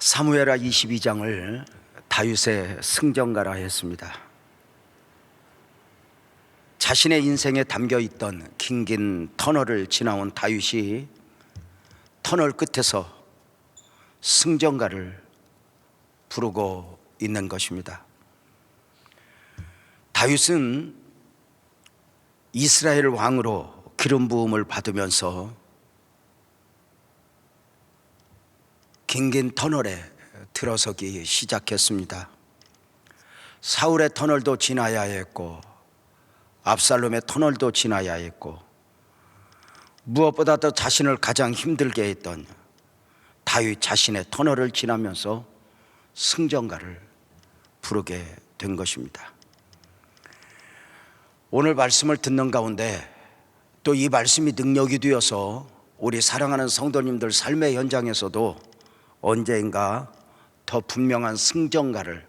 사무엘하 22장을 다윗의 승전가라 했습니다. 자신의 인생에 담겨있던 긴긴 터널을 지나온 다윗이 터널 끝에서 승전가를 부르고 있는 것입니다. 다윗은 이스라엘 왕으로 기름 부음을 받으면서 긴긴 터널에 들어서기 시작했습니다. 사울의 터널도 지나야 했고 압살롬의 터널도 지나야 했고, 무엇보다 더 자신을 가장 힘들게 했던 다윗 자신의 터널을 지나면서 승전가를 부르게 된 것입니다. 오늘 말씀을 듣는 가운데 또 이 말씀이 능력이 되어서 우리 사랑하는 성도님들 삶의 현장에서도 언젠가 더 분명한 승전가를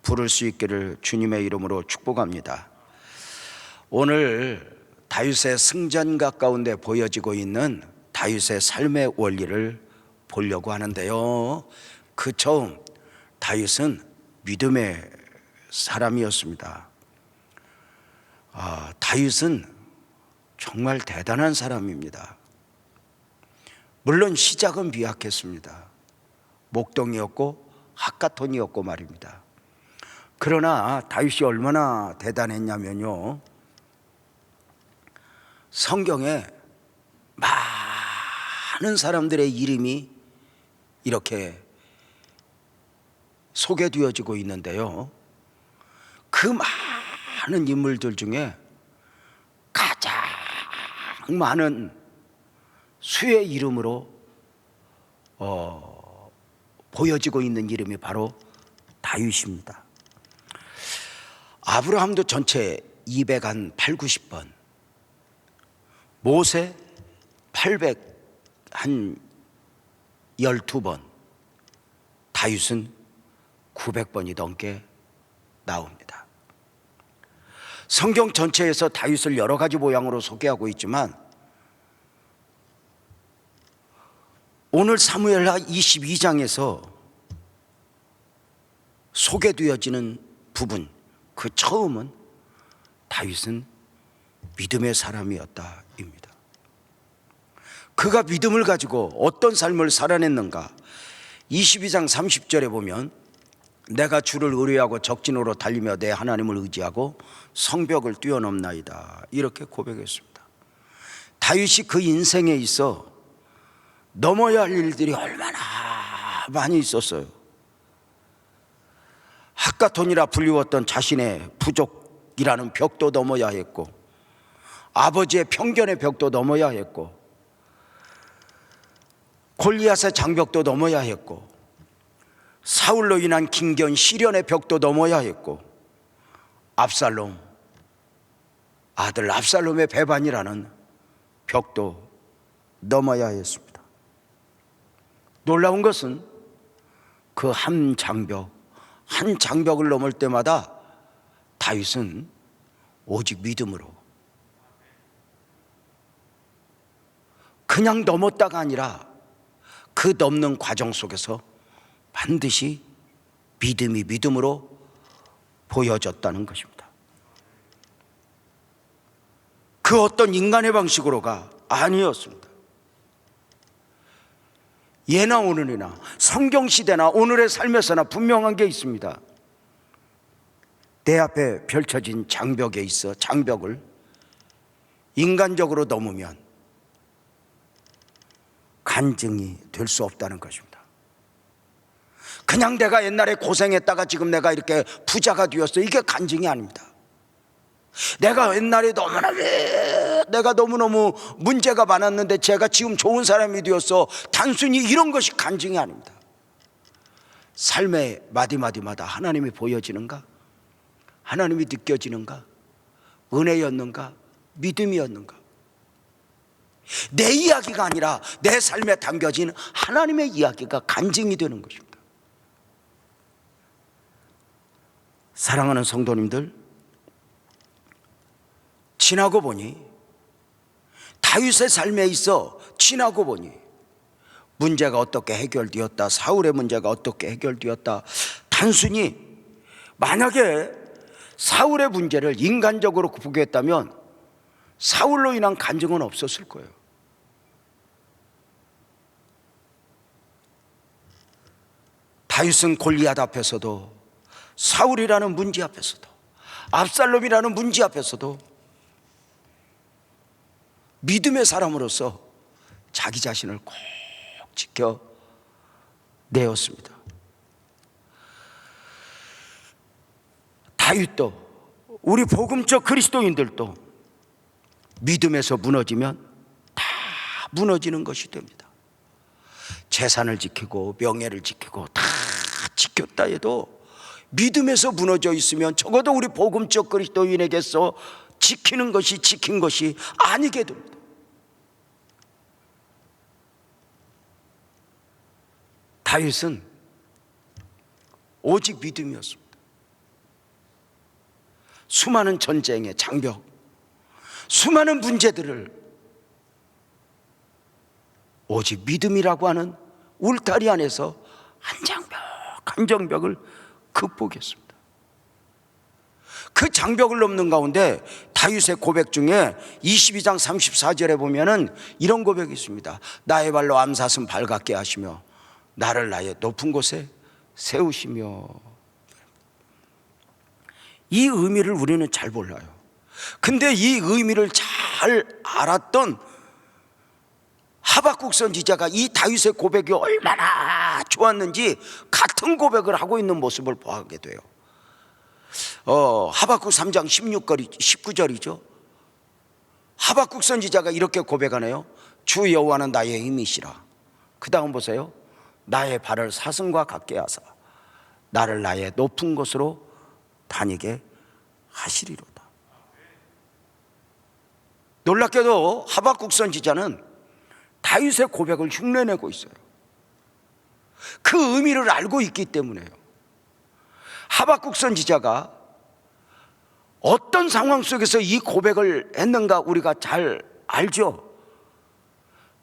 부를 수 있기를 주님의 이름으로 축복합니다. 오늘 다윗의 승전가 가운데 보여지고 있는 다윗의 삶의 원리를 보려고 하는데요, 그 처음 다윗은 믿음의 사람이었습니다. 다윗은 정말 대단한 사람입니다. 물론 시작은 미약했습니다. 목동이었고 핫가톤이었고 말입니다. 그러나 다윗이 얼마나 대단했냐면요, 성경에 많은 사람들의 이름이 이렇게 소개되어지고 있는데요, 그 많은 인물들 중에 가장 많은 수의 이름으로 보여지고 있는 이름이 바로 다윗입니다. 아브라함도 전체 280번, 모세 812번, 다윗은 900번이 넘게 나옵니다. 성경 전체에서 다윗을 여러 가지 모양으로 소개하고 있지만 오늘 사무엘하 22장에서 소개되어지는 부분, 그 처음은 다윗은 믿음의 사람이었다입니다. 그가 믿음을 가지고 어떤 삶을 살아냈는가, 22장 30절에 보면 내가 주를 의뢰하고 적진으로 달리며 내 하나님을 의지하고 성벽을 뛰어넘나이다, 이렇게 고백했습니다. 다윗이 그 인생에 있어 넘어야 할 일들이 얼마나 많이 있었어요. 핫가톤이라 불리웠던 자신의 부족이라는 벽도 넘어야 했고, 아버지의 편견의 벽도 넘어야 했고, 골리앗의 장벽도 넘어야 했고, 사울로 인한 긴견 시련의 벽도 넘어야 했고, 압살롬, 아들 압살롬의 배반이라는 벽도 넘어야 했습니다. 놀라운 것은 그 한 장벽을 넘을 때마다 다윗은 오직 믿음으로, 그냥 넘었다가 아니라 그 넘는 과정 속에서 반드시 믿음이 믿음으로 보여졌다는 것입니다. 그 어떤 인간의 방식으로가 아니었습니다. 예나 오늘이나 성경시대나 오늘의 삶에서나 분명한 게 있습니다. 내 앞에 펼쳐진 장벽에 있어 장벽을 인간적으로 넘으면 간증이 될 수 없다는 것입니다. 그냥 내가 옛날에 고생했다가 지금 내가 이렇게 부자가 되었어, 이게 간증이 아닙니다. 내가 옛날에 내가 너무너무 문제가 많았는데 제가 지금 좋은 사람이 되었어, 단순히 이런 것이 간증이 아닙니다. 삶의 마디마디마다 하나님이 보여지는가? 하나님이 느껴지는가? 은혜였는가? 믿음이었는가? 내 이야기가 아니라 내 삶에 담겨진 하나님의 이야기가 간증이 되는 것입니다. 사랑하는 성도님들, 지나고 보니 다윗의 삶에 있어 지나고 보니 문제가 어떻게 해결되었다, 사울의 문제가 어떻게 해결되었다. 단순히 만약에 사울의 문제를 인간적으로 보겠다면 사울로 인한 간증은 없었을 거예요. 다윗은 골리앗 앞에서도, 사울이라는 문제 앞에서도, 압살롬이라는 문제 앞에서도 믿음의 사람으로서 자기 자신을 꼭 지켜내었습니다. 다윗도, 우리 복음적 그리스도인들도 믿음에서 무너지면 다 무너지는 것이 됩니다. 재산을 지키고 명예를 지키고 다 지켰다 해도 믿음에서 무너져 있으면 적어도 우리 복음적 그리스도인에게서 지키는 것이 지킨 것이 아니게 됩니다. 다윗은 오직 믿음이었습니다. 수많은 전쟁의 장벽, 수많은 문제들을 오직 믿음이라고 하는 울타리 안에서 한 장벽 한 장벽을 극복했습니다. 그 장벽을 넘는 가운데 다윗의 고백 중에 22장 34절에 보면은 이런 고백이 있습니다. 나의 발로 암사슴 발같게 하시며 나를 나의 높은 곳에 세우시며. 이 의미를 우리는 잘 몰라요. 근데 이 의미를 잘 알았던 하박국 선지자가 이 다윗의 고백이 얼마나 좋았는지 같은 고백을 하고 있는 모습을 보게 돼요. 하박국 3장 19절이죠. 하박국 선지자가 이렇게 고백하네요. 주 여호와는 나의 힘이시라. 그 다음 보세요. 나의 발을 사슴과 같게 하사 나를 나의 높은 곳으로 다니게 하시리로다. 놀랍게도 하박국 선지자는 다윗의 고백을 흉내내고 있어요. 그 의미를 알고 있기 때문에요. 하박국 선지자가 어떤 상황 속에서 이 고백을 했는가 우리가 잘 알죠.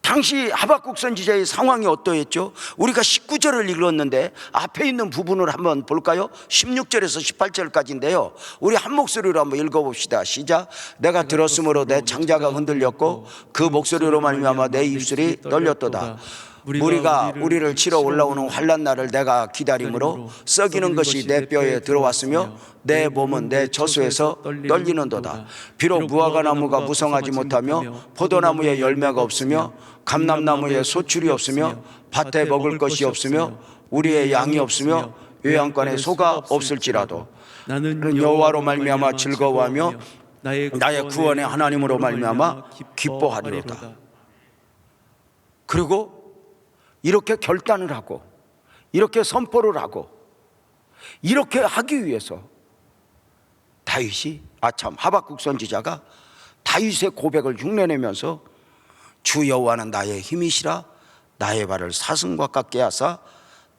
당시 하박국 선지자의 상황이 어떠했죠? 우리가 19절을 읽었는데 앞에 있는 부분을 한번 볼까요? 16절에서 18절까지인데요 우리 한 목소리로 한번 읽어봅시다. 시작. 내가 들었으므로 내 창자가 흔들렸고 그 목소리로 말미암아 내 입술이 떨렸도다. 무리가 우리를 치러 올라오는 환난 날을 내가 기다림으로 썩이는 것이 내 뼈에 들어왔으며 내 몸은 내 저수에서 떨리는도다. 비록 무화과 나무가 무성하지 못하며 포도나무에 열매가 없으며 감람나무에 소출이 없으며 밭에 먹을 것이 없으며 우리의 양이 없으며 요양관에 소가 없을지라도 나는 여호와로 말미암아 즐거워하며 나의 구원의 하나님으로 말미암아 기뻐하리로다. 그리고 이렇게 결단을 하고 이렇게 선포를 하고 이렇게 하기 위해서 다윗이 하박국 선지자가 다윗의 고백을 흉내내면서 주 여호와는 나의 힘이시라 나의 발을 사슴과 같게 하사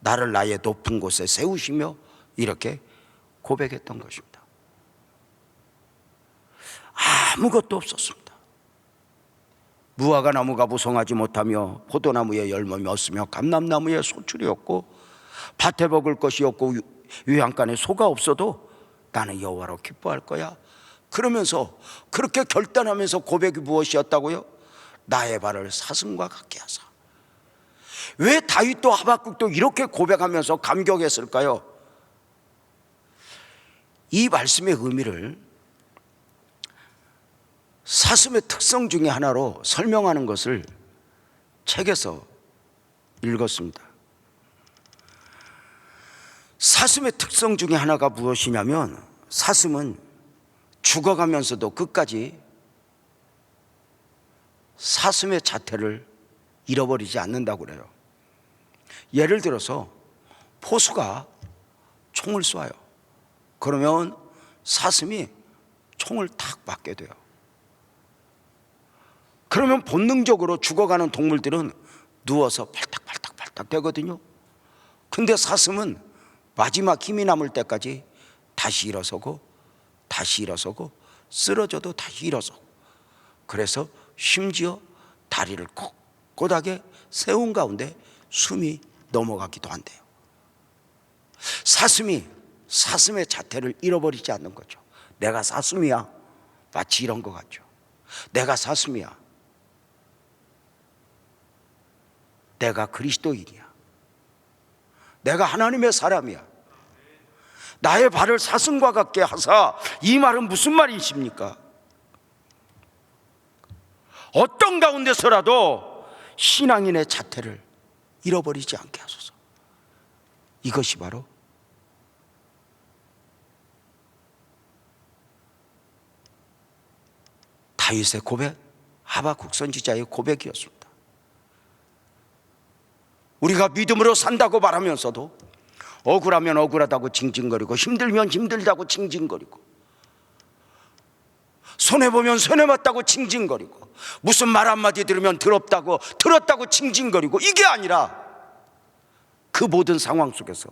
나를 나의 높은 곳에 세우시며 이렇게 고백했던 것입니다. 아무것도 없었습니다. 무화과 나무가 무성하지 못하며 포도나무에 열매가 없으며 감람나무에 소출이 없고 밭에 먹을 것이 없고 요양간에 소가 없어도 나는 여호와로 기뻐할 거야. 그러면서 그렇게 결단하면서 고백이 무엇이었다고요? 나의 발을 사슴과 같게 하사. 왜 다윗도 하박국도 이렇게 고백하면서 감격했을까요? 이 말씀의 의미를 사슴의 특성 중에 하나로 설명하는 것을 책에서 읽었습니다. 사슴의 특성 중에 하나가 무엇이냐면 사슴은 죽어가면서도 끝까지 사슴의 자태를 잃어버리지 않는다고 그래요. 예를 들어서 포수가 총을 쏴요. 그러면 사슴이 총을 탁 맞게 돼요. 그러면 본능적으로 죽어가는 동물들은 누워서 팔딱팔딱 되거든요. 근데 사슴은 마지막 힘이 남을 때까지 다시 일어서고 다시 일어서고 쓰러져도 다시 일어서고 그래서 심지어 다리를 콕 고닥에 세운 가운데 숨이 넘어가기도 한대요. 사슴의 자태를 잃어버리지 않는 거죠. 내가 사슴이야. 마치 이런 것 같죠. 내가 사슴이야. 내가 그리스도인이야. 내가 하나님의 사람이야. 나의 발을 사슴과 같게 하사. 이 말은 무슨 말이십니까? 어떤 가운데서라도 신앙인의 자태를 잃어버리지 않게 하소서. 이것이 바로 다윗의 고백, 하박국 선지자의 고백이었습니다. 우리가 믿음으로 산다고 말하면서도 억울하면 억울하다고 징징거리고, 힘들면 힘들다고 징징거리고, 손해보면 손해봤다고 징징거리고, 무슨 말 한마디 들으면 더럽다고 들었다고 징징거리고, 이게 아니라 그 모든 상황 속에서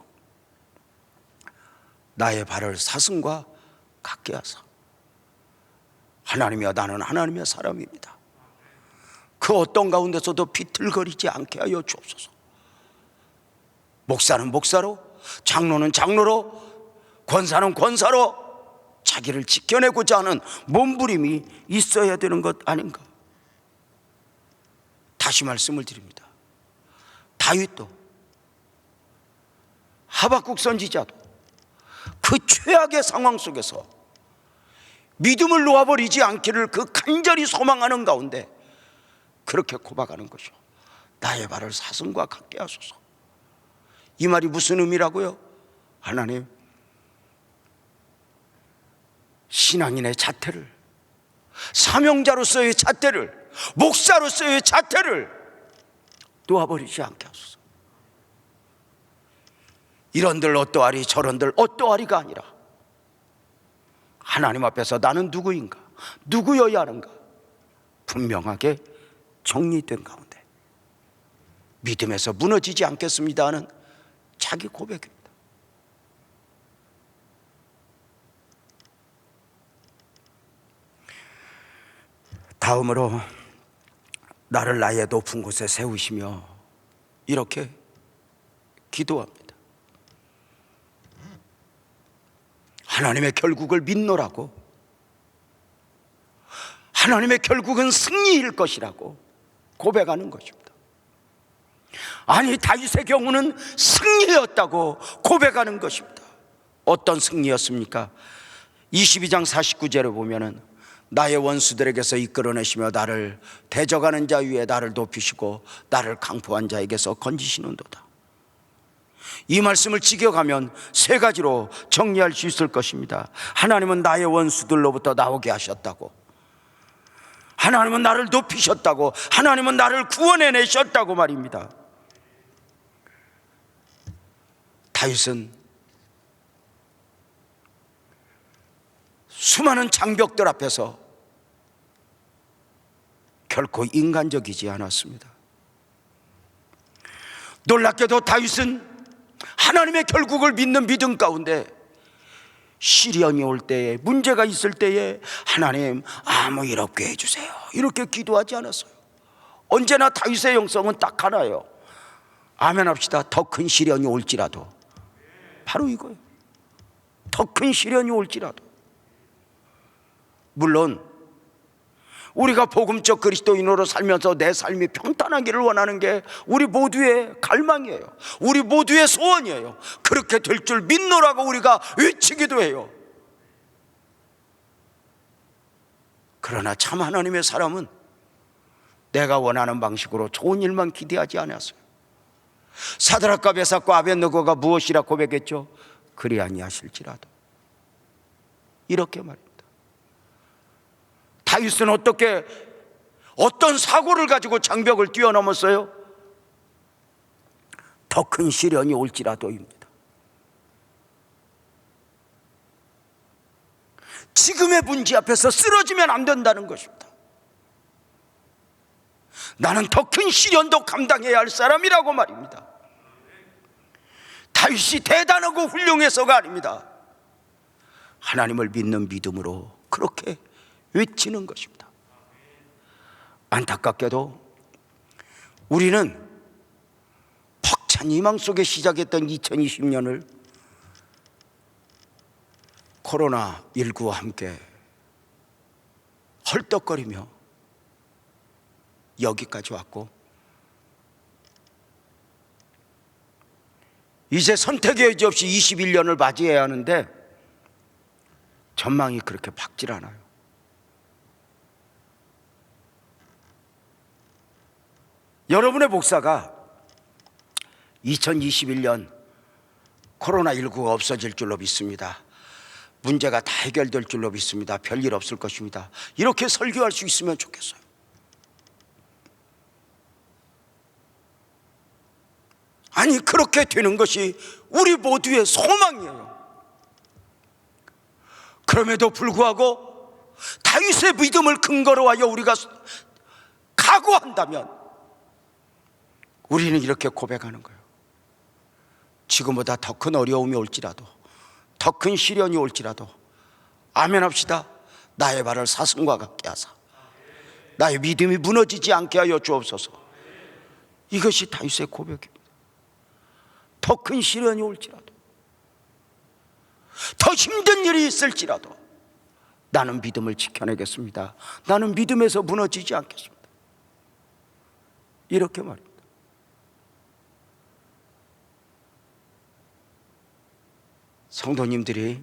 나의 발을 사슴과 같게 하사. 하나님이여, 나는 하나님의 사람입니다. 그 어떤 가운데서도 비틀거리지 않게 하여 주옵소서. 목사는 목사로, 장로는 장로로, 권사는 권사로 자기를 지켜내고자 하는 몸부림이 있어야 되는 것 아닌가. 다시 말씀을 드립니다. 다윗도, 하박국 선지자도 그 최악의 상황 속에서 믿음을 놓아버리지 않기를 그 간절히 소망하는 가운데 그렇게 고백하는 것이요, 나의 발을 사슴과 같게 하소서. 이 말이 무슨 의미라고요? 하나님, 신앙인의 자태를, 사명자로서의 자태를, 목사로서의 자태를 놓아버리지 않게 하소서. 이런들 어떠하리 저런들 어떠하리가 아니라 하나님 앞에서 나는 누구인가, 누구여야 하는가 분명하게 정리된 가운데 믿음에서 무너지지 않겠습니다 하는 자기 고백입니다. 다음으로 나를 나의 높은 곳에 세우시며 이렇게 기도합니다. 하나님의 결국을 믿노라고, 하나님의 결국은 승리일 것이라고 고백하는 것입니다. 아니, 다윗의 경우는 승리였다고 고백하는 것입니다. 어떤 승리였습니까? 22장 49절에 보면은 나의 원수들에게서 이끌어내시며 나를 대적하는 자 위에 나를 높이시고 나를 강포한 자에게서 건지시는도다. 이 말씀을 직역하면 세 가지로 정리할 수 있을 것입니다. 하나님은 나의 원수들로부터 나오게 하셨다고, 하나님은 나를 높이셨다고, 하나님은 나를 구원해내셨다고 말입니다. 다윗은 수많은 장벽들 앞에서 결코 인간적이지 않았습니다. 놀랍게도 다윗은 하나님의 결국을 믿는 믿음 가운데 시련이 올 때에, 문제가 있을 때에 하나님 아무 일 없게 해주세요 이렇게 기도하지 않았어요. 언제나 다윗의 영성은 딱 하나예요. 아멘 합시다. 더 큰 시련이 올지라도, 바로 이거예요. 더 큰 시련이 올지라도. 물론 우리가 복음적 그리스도인으로 살면서 내 삶이 평탄하기를 원하는 게 우리 모두의 갈망이에요. 우리 모두의 소원이에요. 그렇게 될 줄 믿노라고 우리가 외치기도 해요. 그러나 참 하나님의 사람은 내가 원하는 방식으로 좋은 일만 기대하지 않았어요. 사드락과 메삭과 아벳느고가 무엇이라 고백했죠? 그리 아니하실지라도. 이렇게 말입니다. 다윗은 어떤 사고를 가지고 장벽을 뛰어넘었어요? 더 큰 시련이 올지라도입니다. 지금의 문제 앞에서 쓰러지면 안 된다는 것입니다. 나는 더 큰 시련도 감당해야 할 사람이라고 말입니다. 다윗이 대단하고 훌륭해서가 아닙니다. 하나님을 믿는 믿음으로 그렇게 외치는 것입니다. 안타깝게도 우리는 벅찬 희망 속에 시작했던 2020년을 코로나19와 함께 헐떡거리며 여기까지 왔고, 이제 선택의 여지 없이 21년을 맞이해야 하는데 전망이 그렇게 밝질 않아요. 여러분의 목사가 2021년 코로나19가 없어질 줄로 믿습니다. 문제가 다 해결될 줄로 믿습니다. 별일 없을 것입니다. 이렇게 설교할 수 있으면 좋겠어요. 아니, 그렇게 되는 것이 우리 모두의 소망이에요. 그럼에도 불구하고 다윗의 믿음을 근거로 하여 우리가 각오한다면 우리는 이렇게 고백하는 거예요. 지금보다 더 큰 어려움이 올지라도, 더 큰 시련이 올지라도 아멘합시다. 나의 발을 사슴과 같게 하사 나의 믿음이 무너지지 않게 하여 주옵소서. 이것이 다윗의 고백입니다. 더 큰 시련이 올지라도, 더 힘든 일이 있을지라도 나는 믿음을 지켜내겠습니다. 나는 믿음에서 무너지지 않겠습니다. 이렇게 말입니다. 성도님들이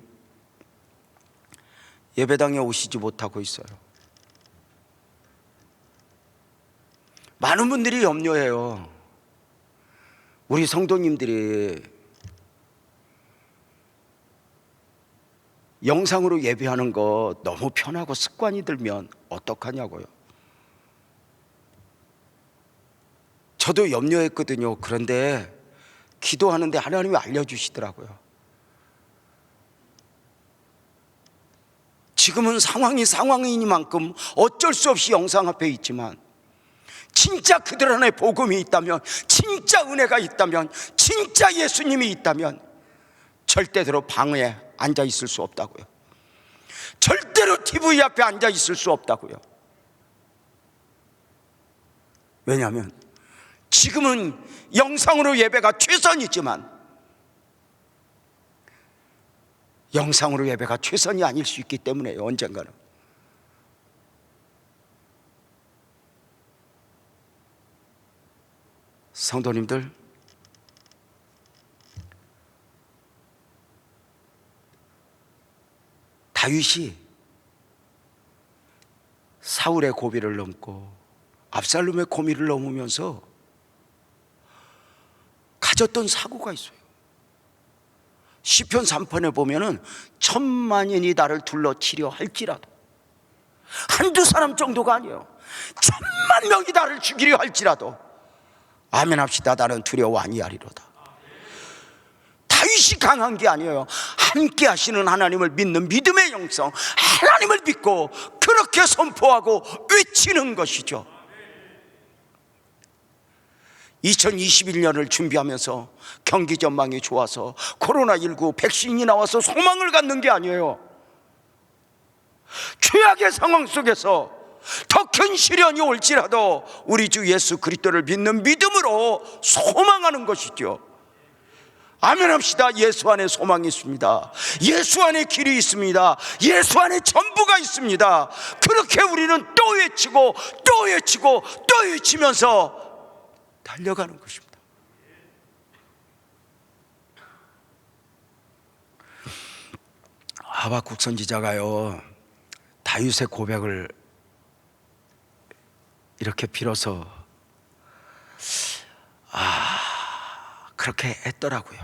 예배당에 오시지 못하고 있어요. 많은 분들이 염려해요. 우리 성도님들이 영상으로 예배하는 거 너무 편하고 습관이 들면 어떡하냐고요. 저도 염려했거든요. 그런데 기도하는데 하나님이 알려주시더라고요. 지금은 상황이 상황이니만큼 어쩔 수 없이 영상 앞에 있지만, 진짜 그들 안에 복음이 있다면, 진짜 은혜가 있다면, 진짜 예수님이 있다면 절대로 방에 앉아 있을 수 없다고요. 절대로 TV 앞에 앉아 있을 수 없다고요. 왜냐하면 지금은 영상으로 예배가 최선이지만 영상으로 예배가 최선이 아닐 수 있기 때문에요. 언젠가는. 성도님들, 다윗이 사울의 고비를 넘고 압살롬의 고비를 넘으면서 가졌던 사고가 있어요. 시편 3편에 보면은 1000만인이 나를 둘러치려 할지라도, 한두 사람 정도가 아니에요. 1000만 명이 나를 죽이려 할지라도 아멘 합시다. 나는 두려워 아니하리로다. 다윗이 강한 게 아니에요. 함께 하시는 하나님을 믿는 믿음의 영성, 하나님을 믿고 그렇게 선포하고 외치는 것이죠. 2021년을 준비하면서 경기 전망이 좋아서 코로나19 백신이 나와서 소망을 갖는 게 아니에요. 최악의 상황 속에서 더 큰 시련이 올지라도 우리 주 예수 그리스도를 믿는 믿음으로 소망하는 것이죠. 아멘 합시다. 예수 안에 소망이 있습니다. 예수 안에 길이 있습니다. 예수 안에 전부가 있습니다. 그렇게 우리는 또 외치고 또 외치고 또 외치면서 달려가는 것입니다. 하박국 선지자가요, 다윗의 고백을 이렇게 빌어서 그렇게 했더라고요.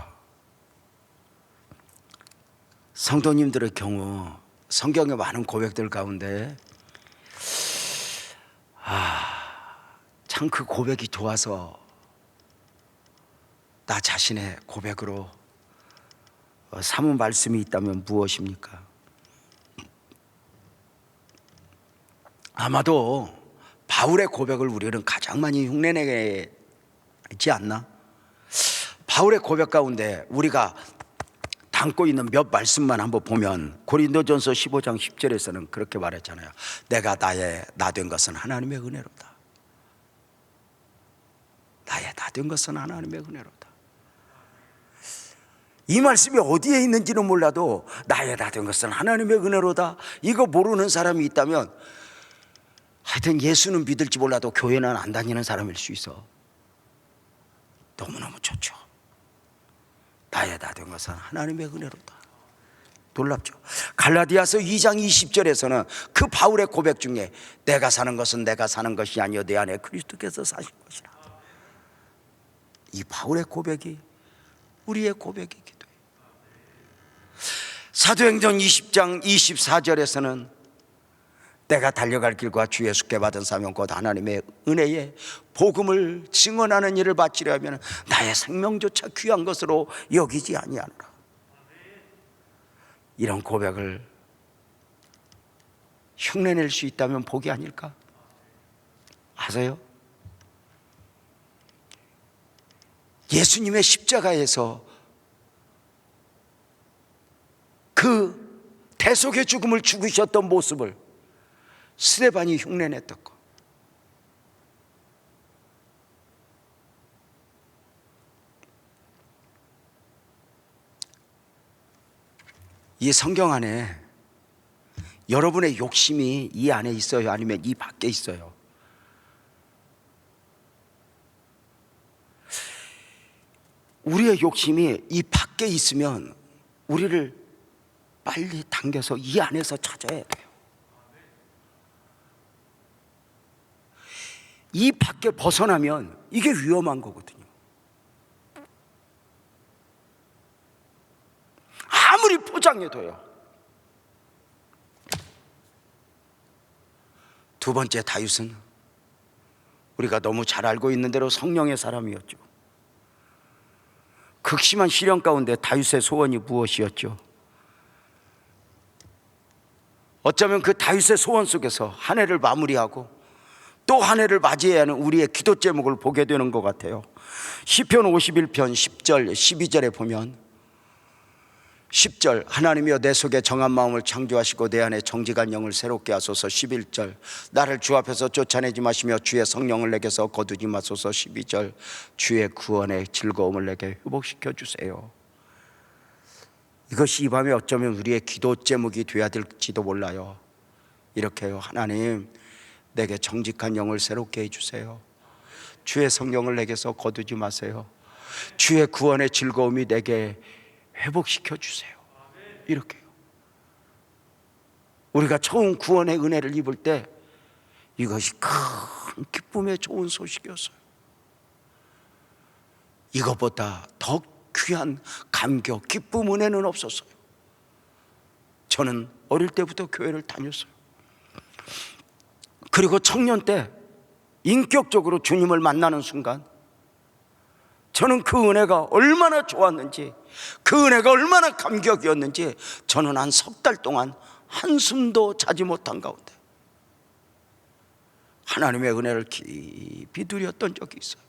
성도님들의 경우 성경의 많은 고백들 가운데 참 그 고백이 좋아서 나 자신의 고백으로 삼은 말씀이 있다면 무엇입니까? 아마도 바울의 고백을 우리는 가장 많이 흉내내지 않나? 바울의 고백 가운데 우리가 담고 있는 몇 말씀만 한번 보면, 고린도전서 15장 10절에서는 그렇게 말했잖아요. 내가 나 된 것은 하나님의 은혜로다. 된 것은 하나님의 은혜로다. 이 말씀이 어디에 있는지는 몰라도 나의 다 된 것은 하나님의 은혜로다, 이거 모르는 사람이 있다면 하여튼 예수는 믿을지 몰라도 교회는 안 다니는 사람일 수 있어. 너무너무 좋죠. 나의 다 된 것은 하나님의 은혜로다. 놀랍죠. 갈라디아서 2장 20절에서는 그 바울의 고백 중에 내가 사는 것은 내가 사는 것이 아니요 내 안에 그리스도께서 사신 것이라. 이 바울의 고백이 우리의 고백이기도 해요. 사도행전 20장 24절에서는 내가 달려갈 길과 주 예수께 받은 사명 곧 하나님의 은혜에 복음을 증언하는 일을 바치려 하면 나의 생명조차 귀한 것으로 여기지 아니하노라. 이런 고백을 흉내낼 수 있다면 복이 아닐까? 아세요? 예수님의 십자가에서 그 대속의 죽음을 죽으셨던 모습을 스데반이 흉내냈던 거. 이 성경 안에 여러분의 욕심이 이 안에 있어요? 아니면 이 밖에 있어요? 우리의 욕심이 이 밖에 있으면 우리를 빨리 당겨서 이 안에서 찾아야 돼요. 이 밖에 벗어나면 이게 위험한 거거든요. 아무리 포장해도요. 두 번째 다윗은 우리가 너무 잘 알고 있는 대로 성령의 사람이었죠. 극심한 시련 가운데 다윗의 소원이 무엇이었죠? 어쩌면 그 다윗의 소원 속에서 한 해를 마무리하고 또 한 해를 맞이해야 하는 우리의 기도 제목을 보게 되는 것 같아요. 시편 51편 10절 12절에 보면 10절 하나님이여 내 속에 정한 마음을 창조하시고 내 안에 정직한 영을 새롭게 하소서. 11절 나를 주 앞에서 쫓아내지 마시며 주의 성령을 내게서 거두지 마소서. 12절 주의 구원의 즐거움을 내게 회복시켜 주세요. 이것이 이 밤에 어쩌면 우리의 기도 제목이 되어야 될지도 몰라요. 이렇게 해요. 하나님 내게 정직한 영을 새롭게 해주세요. 주의 성령을 내게서 거두지 마세요. 주의 구원의 즐거움이 내게 회복시켜 주세요. 이렇게요. 우리가 처음 구원의 은혜를 입을 때 이것이 큰 기쁨의 좋은 소식이었어요. 이것보다 더 귀한 감격, 기쁨, 은혜는 없었어요. 저는 어릴 때부터 교회를 다녔어요. 그리고 청년 때 인격적으로 주님을 만나는 순간 저는 그 은혜가 얼마나 좋았는지, 그 은혜가 얼마나 감격이었는지 저는 한 석 달 동안 한숨도 자지 못한 가운데 하나님의 은혜를 깊이 누렸던 적이 있어요.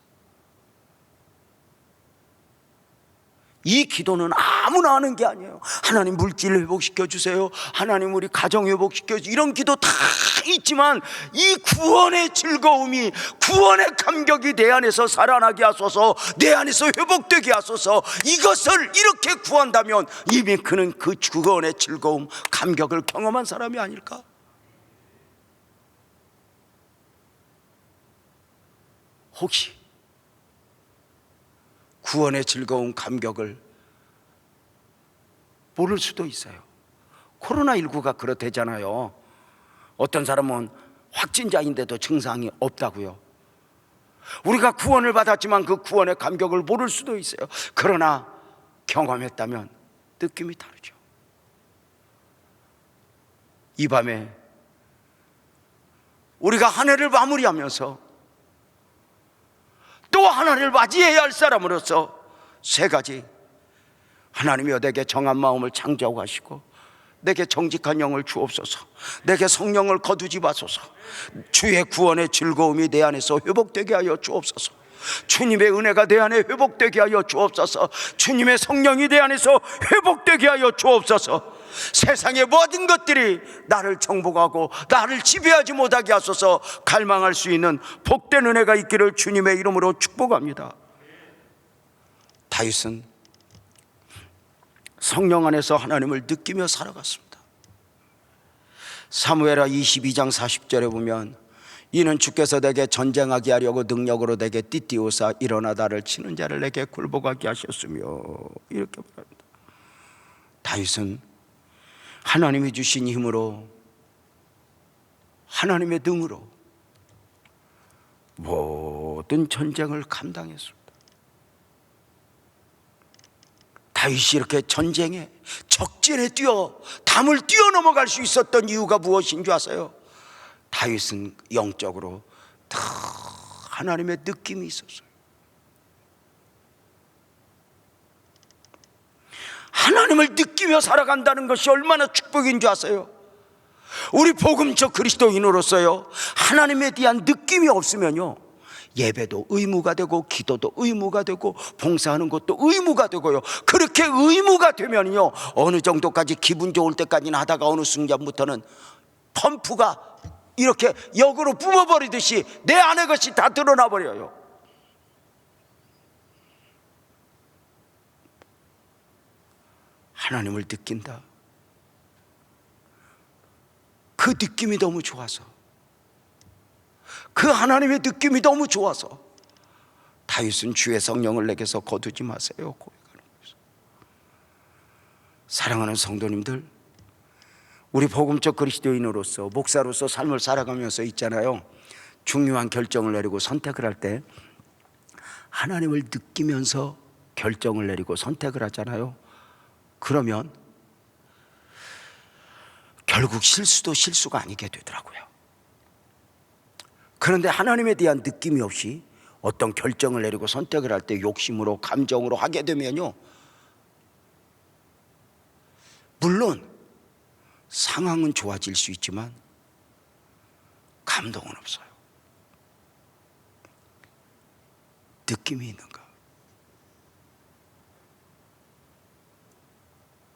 이 기도는 아무나 하는 게 아니에요. 하나님 물질을 회복시켜 주세요. 하나님 우리 가정 회복시켜 주세요. 이런 기도 다 있지만 이 구원의 즐거움이, 구원의 감격이 내 안에서 살아나게 하소서, 내 안에서 회복되게 하소서, 이것을 이렇게 구한다면 이미 그는 그 구원의 즐거움, 감격을 경험한 사람이 아닐까? 혹시 구원의 즐거운 감격을 모를 수도 있어요. 코로나19가 그렇대잖아요. 어떤 사람은 확진자인데도 증상이 없다고요. 우리가 구원을 받았지만 그 구원의 감격을 모를 수도 있어요. 그러나 경험했다면 느낌이 다르죠. 이 밤에 우리가 한 해를 마무리하면서 또 하나를 맞이해야 할 사람으로서 세 가지, 하나님이여 내게 정한 마음을 창조하고 하시고 내게 정직한 영을 주옵소서, 내게 성령을 거두지 마소서, 주의 구원의 즐거움이 내 안에서 회복되게 하여 주옵소서, 주님의 은혜가 내 안에 회복되게 하여 주옵소서, 주님의 성령이 내 안에서 회복되게 하여 주옵소서. 세상의 모든 것들이 나를 정복하고 나를 지배하지 못하게 하소서. 갈망할 수 있는 복된 은혜가 있기를 주님의 이름으로 축복합니다. 다윗은 성령 안에서 하나님을 느끼며 살아갔습니다. 사무엘하 22장 40절에 보면 이는 주께서 내게 전쟁하게 하려고 능력으로 내게 띠띠우사 일어나 나를 치는 자를 내게 굴복하게 하셨으며, 이렇게 말합니다. 다윗은 하나님이 주신 힘으로, 하나님의 능으로 모든 전쟁을 감당했습니다. 다윗이 이렇게 전쟁에, 적진에 담을 뛰어넘어갈 수 있었던 이유가 무엇인 줄 아세요? 다윗은 영적으로 다 하나님의 느낌이 있었어요. 하나님을 느끼며 살아간다는 것이 얼마나 축복인 줄 아세요? 우리 복음적 그리스도인으로서요, 하나님에 대한 느낌이 없으면요, 예배도 의무가 되고 기도도 의무가 되고 봉사하는 것도 의무가 되고요. 그렇게 의무가 되면요, 어느 정도까지 기분 좋을 때까지는 하다가 어느 순간부터는 펌프가 이렇게 역으로 뿜어버리듯이 내 안의 것이 다 드러나 버려요. 하나님을 느낀다. 그 느낌이 너무 좋아서, 그 하나님의 느낌이 너무 좋아서 다윗은 주의 성령을 내게서 거두지 마세요 고백하는 거예요. 사랑하는 성도님들, 우리 복음적 그리스도인으로서, 목사로서 삶을 살아가면서 있잖아요, 중요한 결정을 내리고 선택을 할 때 하나님을 느끼면서 결정을 내리고 선택을 하잖아요. 그러면 결국 실수도 실수가 아니게 되더라고요. 그런데 하나님에 대한 느낌이 없이 어떤 결정을 내리고 선택을 할 때 욕심으로, 감정으로 하게 되면요, 물론 상황은 좋아질 수 있지만 감동은 없어요. 느낌이 있는가?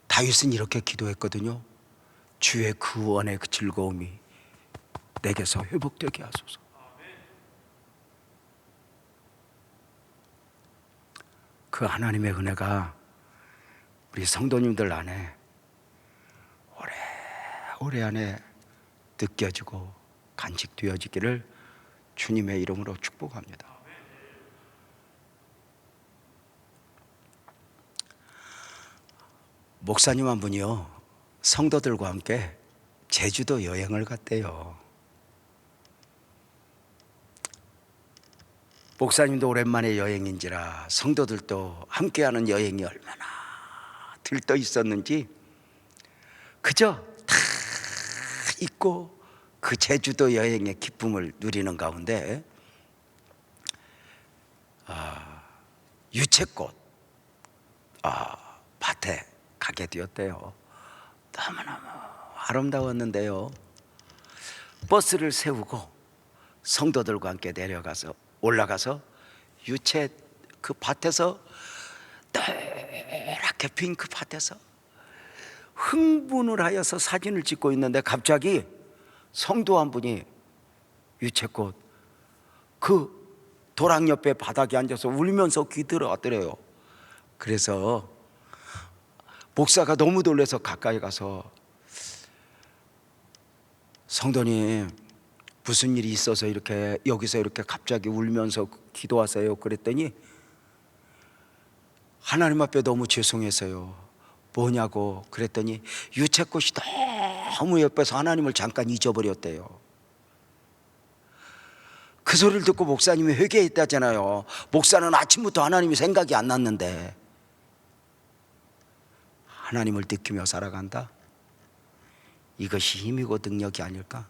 다윗은 이렇게 기도했거든요. 주의 구원의 그 즐거움이 내게서 회복되게 하소서. 그 하나님의 은혜가 우리 성도님들 안에 오래 안에 느껴지고 간직되어지기를 주님의 이름으로 축복합니다. 목사님 한 분이요, 성도들과 함께 제주도 여행을 갔대요. 목사님도 오랜만에 여행인지라 성도들도 함께하는 여행이 얼마나 들떠 있었는지 그저 다 잊고 그 제주도 여행의 기쁨을 누리는 가운데 유채꽃 밭에 가게 되었대요. 너무너무 아름다웠는데요, 버스를 세우고 성도들과 함께 올라가서 유채 그 밭에서, 노랗게 핀 그 밭에서 흥분을 하여서 사진을 찍고 있는데 갑자기 성도 한 분이 유채꽃 그 도랑 옆에 바닥에 앉아서 울면서 기도하더래요. 그래서 목사가 너무 놀라서 가까이 가서, 성도님 무슨 일이 있어서 이렇게 여기서 이렇게 갑자기 울면서 기도하세요? 그랬더니 하나님 앞에 너무 죄송해서요. 뭐냐고 그랬더니 유채꽃이 너무 예뻐서 하나님을 잠깐 잊어버렸대요. 그 소리를 듣고 목사님이 회개했다잖아요. 목사는 아침부터 하나님이 생각이 안 났는데. 하나님을 느끼며 살아간다? 이것이 힘이고 능력이 아닐까?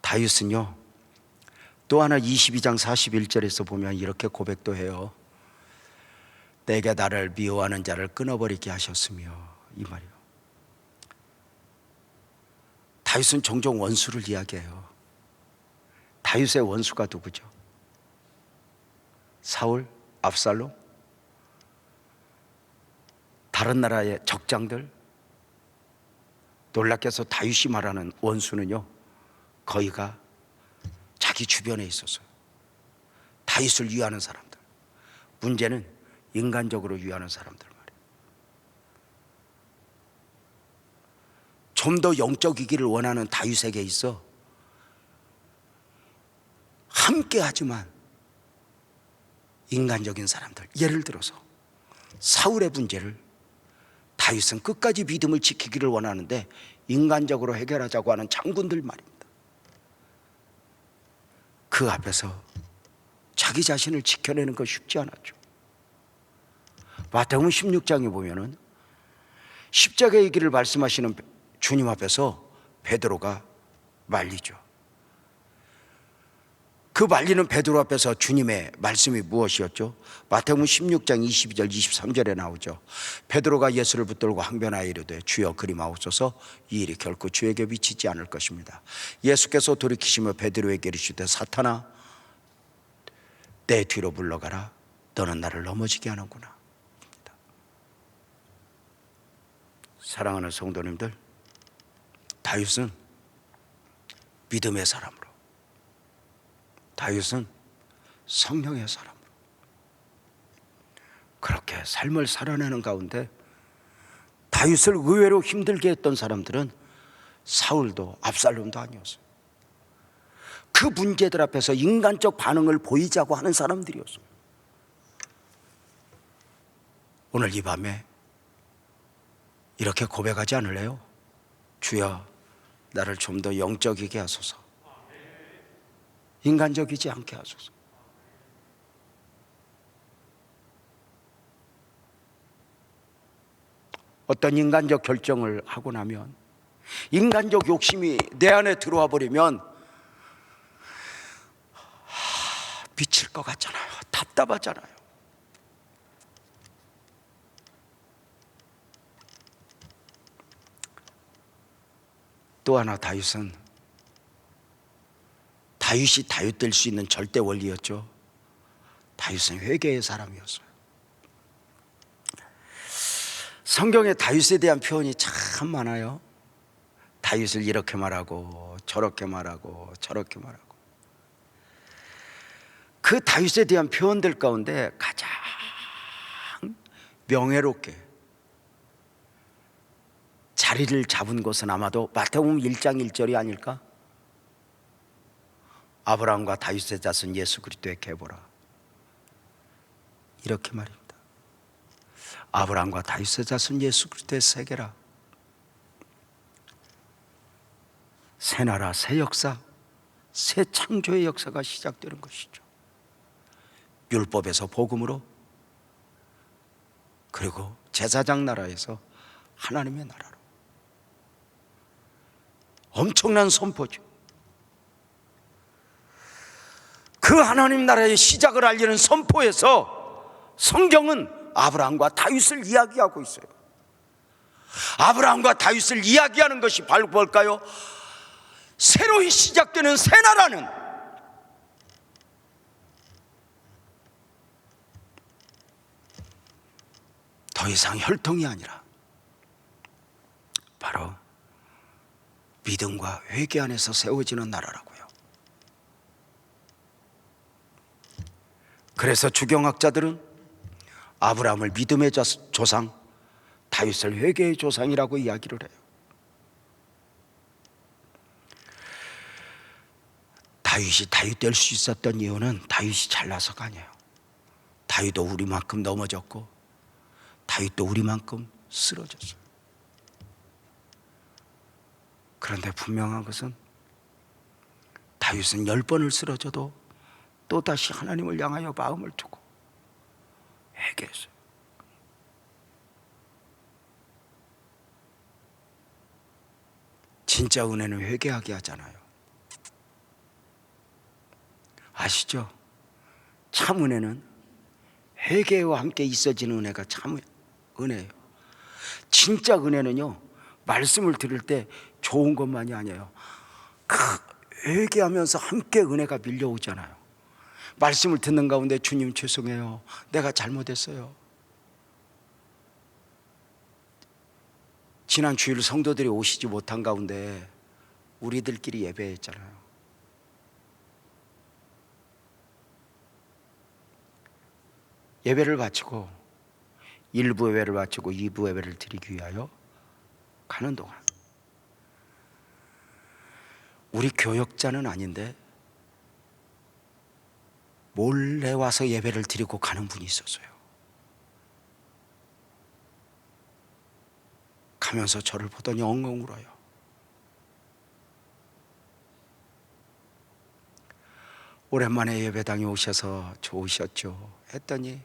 다윗은요, 또 하나 22장 41절에서 보면 이렇게 고백도 해요. 내게 나를 미워하는 자를 끊어버리게 하셨으며, 이 말이요. 다윗은 종종 원수를 이야기해요. 다윗의 원수가 누구죠? 사울, 압살롬, 다른 나라의 적장들. 놀랍게도 다윗이 말하는 원수는요, 거의가 자기 주변에 있었어요. 다윗을 위하는 사람들. 문제는 인간적으로 위하는 사람들 말이에요. 좀 더 영적이기를 원하는 다윗에게 있어 함께하지만 인간적인 사람들, 예를 들어서 사울의 문제를 다윗은 끝까지 믿음을 지키기를 원하는데 인간적으로 해결하자고 하는 장군들 말입니다. 그 앞에서 자기 자신을 지켜내는 거 쉽지 않았죠. 마태복음 16장에 보면은 십자가의 길을 말씀하시는 주님 앞에서 베드로가 말리죠. 그 말리는 베드로 앞에서 주님의 말씀이 무엇이었죠? 마태복음 16장 22절 23절에 나오죠. 베드로가 예수를 붙들고 항변하여 이르되 주여 그리마옵소서, 이 일이 결코 주에게 미치지 않을 것입니다. 예수께서 돌이키시며 베드로에게 이르시되 사탄아 내 뒤로 물러가라, 너는 나를 넘어지게 하는구나. 사랑하는 성도님들, 다윗은 믿음의 사람으로, 다윗은 성령의 사람으로 그렇게 삶을 살아내는 가운데 다윗을 의외로 힘들게 했던 사람들은 사울도 압살롬도 아니었어요. 그 문제들 앞에서 인간적 반응을 보이자고 하는 사람들이었어요. 오늘 이 밤에 이렇게 고백하지 않을래요? 주여 나를 좀 더 영적이게 하소서, 인간적이지 않게 하소서. 어떤 인간적 결정을 하고 나면, 인간적 욕심이 내 안에 들어와 버리면 미칠 것 같잖아요. 답답하잖아요. 또 하나 다윗이 다윗 될 수 있는 절대 원리였죠. 다윗은 회개의 사람이었어요. 성경에 다윗에 대한 표현이 참 많아요. 다윗을 이렇게 말하고 저렇게 말하고 저렇게 말하고. 그 다윗에 대한 표현들 가운데 가장 명예롭게 자리를 잡은 것은 아마도 마태복음 1장 1절이 아닐까? 아브라함과 다윗의 자손 예수 그리스도의 계보라, 이렇게 말입니다. 아브라함과 다윗의 자손 예수 그리스도의 세계라. 새 나라, 새 역사, 새 창조의 역사가 시작되는 것이죠. 율법에서 복음으로, 그리고 제사장 나라에서 하나님의 나라로. 엄청난 선포죠. 그 하나님 나라의 시작을 알리는 선포에서 성경은 아브라함과 다윗을 이야기하고 있어요. 아브라함과 다윗을 이야기하는 것이 바로 뭘까요? 새로이 시작되는 새 나라는 더 이상 혈통이 아니라 바로 믿음과 회개 안에서 세워지는 나라라고요. 그래서 주경학자들은 아브라함을 믿음의 조상, 다윗을 회개의 조상이라고 이야기를 해요. 다윗이 다윗 될 수 있었던 이유는 다윗이 잘나서가 아니에요. 다윗도 우리만큼 넘어졌고 다윗도 우리만큼 쓰러졌어요. 그런데 분명한 것은 다윗은 10번을 쓰러져도 또다시 하나님을 향하여 마음을 두고 회개했어요. 진짜 은혜는 회개하게 하잖아요. 아시죠? 참 은혜는 회개와 함께 있어지는 은혜가 참 은혜예요. 진짜 은혜는요, 말씀을 들을 때 좋은 것만이 아니에요. 회개하면서 함께 은혜가 밀려오잖아요. 말씀을 듣는 가운데 주님 죄송해요, 내가 잘못했어요. 지난 주일 성도들이 오시지 못한 가운데 우리들끼리 예배했잖아요. 예배를 바치고 1부 예배를 바치고 2부 예배를 드리기 위하여 가는 동안 우리 교역자는 아닌데 몰래 와서 예배를 드리고 가는 분이 있었어요. 가면서 저를 보더니 엉엉 울어요. 오랜만에 예배당에 오셔서 좋으셨죠? 했더니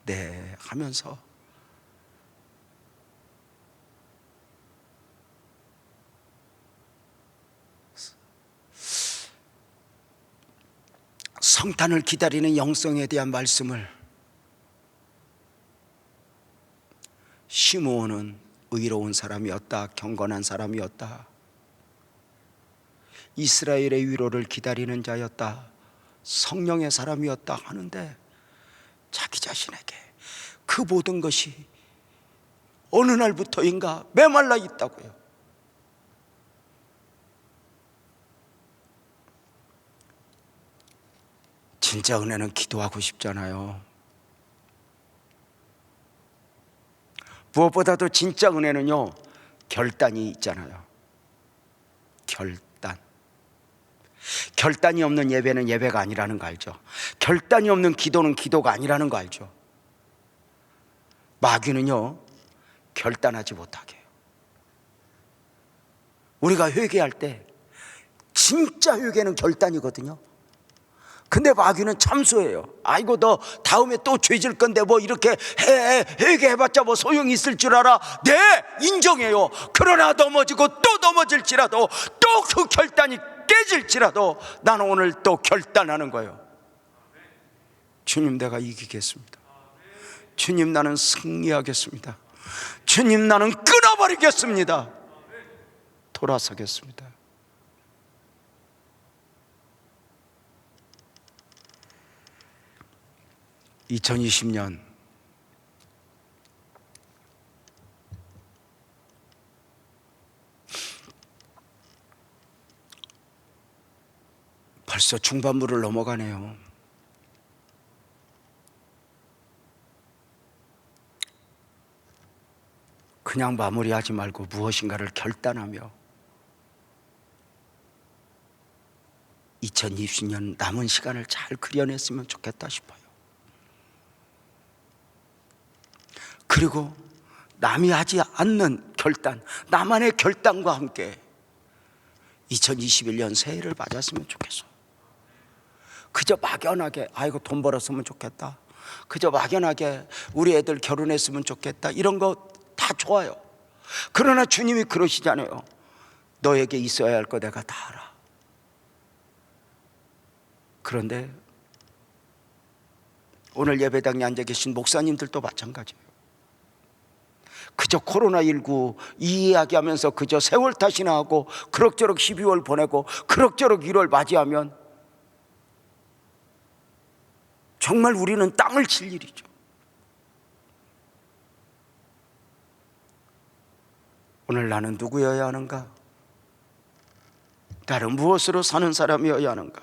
네 하면서 성탄을 기다리는 영성에 대한 말씀을 시므온은 의로운 사람이었다, 경건한 사람이었다, 이스라엘의 위로를 기다리는 자였다, 성령의 사람이었다 하는데 자기 자신에게 그 모든 것이 어느 날부터인가 메말라 있다고요. 진짜 은혜는 기도하고 싶잖아요. 무엇보다도 진짜 은혜는요, 결단이 있잖아요. 결단이 없는 예배는 예배가 아니라는 거 알죠? 결단이 없는 기도는 기도가 아니라는 거 알죠? 마귀는요, 결단하지 못하게 해요. 우리가 회개할 때 진짜 회개는 결단이거든요. 근데 마귀는 참소해요. 아이고 너 다음에 또 죄질 건데 뭐 이렇게 회개해봤자 뭐 소용이 있을 줄 알아? 네, 인정해요. 그러나 넘어지고 또 넘어질지라도 또 그 결단이 깨질지라도 나는 오늘 또 결단하는 거예요. 주님, 내가 이기겠습니다. 주님, 나는 승리하겠습니다. 주님, 나는 끊어버리겠습니다. 돌아서겠습니다. (2020년) 벌써 중반부를 넘어가네요. 그냥 마무리하지 말고 무엇인가를 결단하며 2020년 남은 시간을 잘 그려냈으면 좋겠다 싶어요. 그리고 남이 하지 않는 결단, 나만의 결단과 함께 2021년 새해를 맞았으면 좋겠어. 그저 막연하게 아이고 돈 벌었으면 좋겠다, 그저 막연하게 우리 애들 결혼했으면 좋겠다, 이런 거 다 좋아요. 그러나 주님이 그러시잖아요. 너에게 있어야 할 거 내가 다 알아. 그런데 오늘 예배당에 앉아 계신 목사님들도 마찬가지예요. 그저 코로나19 이 이야기하면서 그저 세월 탓이나 하고 그럭저럭 12월 보내고 그럭저럭 1월 맞이하면 정말 우리는 땅을 칠 일이죠. 오늘 나는 누구여야 하는가? 나는 무엇으로 사는 사람이어야 하는가?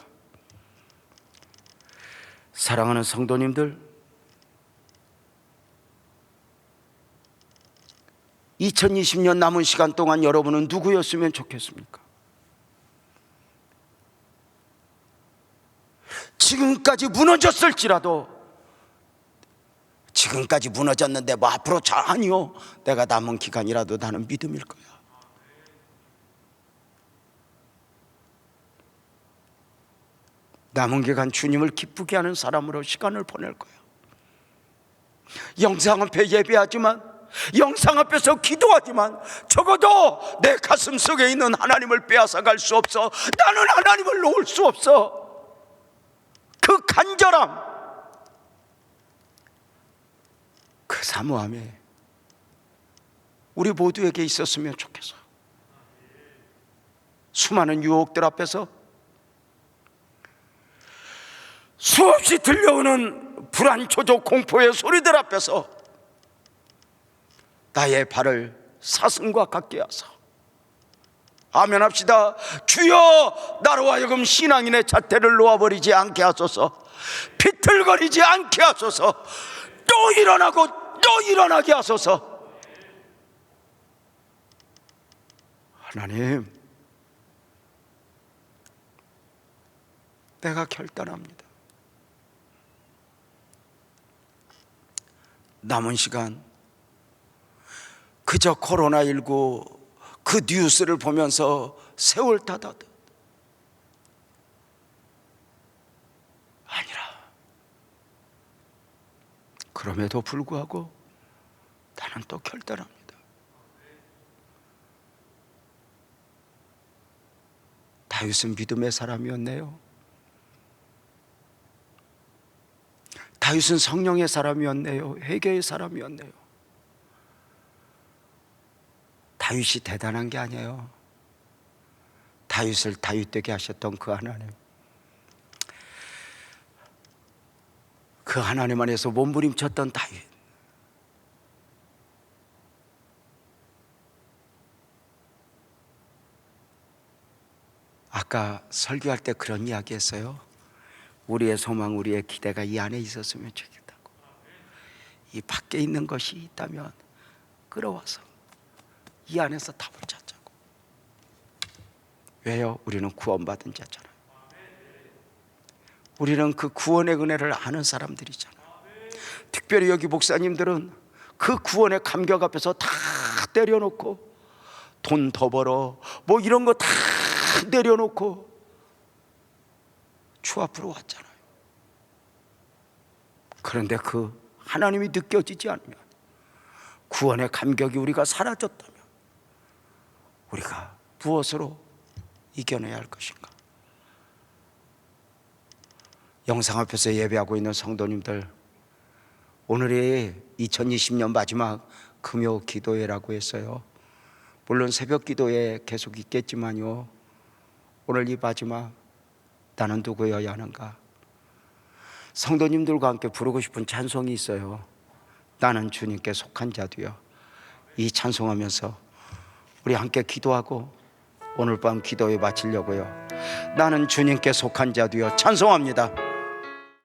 사랑하는 성도님들, 2020년 남은 시간 동안 여러분은 누구였으면 좋겠습니까? 지금까지 무너졌을지라도, 지금까지 무너졌는데 뭐 앞으로 아니요, 내가 남은 기간이라도 나는 믿음일 거야. 남은 기간 주님을 기쁘게 하는 사람으로 시간을 보낼 거야. 영상 앞에 예배하지만, 영상 앞에서 기도하지만 적어도 내 가슴 속에 있는 하나님을 빼앗아갈 수 없어. 나는 하나님을 놓을 수 없어. 그 간절함, 그 사모함이 우리 모두에게 있었으면 좋겠어. 수많은 유혹들 앞에서, 수없이 들려오는 불안, 초조, 공포의 소리들 앞에서 나의 발을 사슴과 같게 하사 아멘 합시다. 주여, 나로 하여금 신앙인의 잣대를 놓아버리지 않게 하소서. 비틀거리지 않게 하소서. 또 일어나고 또 일어나게 하소서. 하나님, 내가 결단합니다. 남은 시간 그저 코로나19 그 뉴스를 보면서 세월 탓하듯 아니라, 그럼에도 불구하고 나는 또 결단합니다. 다윗은 믿음의 사람이었네요. 다윗은 성령의 사람이었네요. 회개의 사람이었네요. 다윗이 대단한 게 아니에요. 다윗을 다윗되게 하셨던 그 하나님, 그 하나님 안에서 몸부림쳤던 다윗. 아까 설교할 때 그런 이야기 했어요. 우리의 소망, 우리의 기대가 이 안에 있었으면 좋겠다고. 이 밖에 있는 것이 있다면 끌어와서 이 안에서 답을 찾자고. 왜요? 우리는 구원받은 자잖아요. 우리는 그 구원의 은혜를 아는 사람들이잖아요. 특별히 여기 목사님들은 그 구원의 감격 앞에서 다 내려놓고, 돈 더 벌어 뭐 이런 거 다 내려놓고 주 앞으로 왔잖아요. 그런데 그 하나님이 느껴지지 않으면, 구원의 감격이 우리가 사라졌다면 우리가 무엇으로 이겨내야 할 것인가? 영상 앞에서 예배하고 있는 성도님들, 오늘이 2020년 마지막 금요 기도회라고 했어요. 물론 새벽 기도회 계속 있겠지만요, 오늘 이 마지막 나는 누구여야 하는가? 성도님들과 함께 부르고 싶은 찬송이 있어요. 나는 주님께 속한 자도요. 이 찬송하면서 우리 함께 기도하고 오늘 밤 기도회 마치려고요. 나는 주님께 속한 자도요 찬송합니다.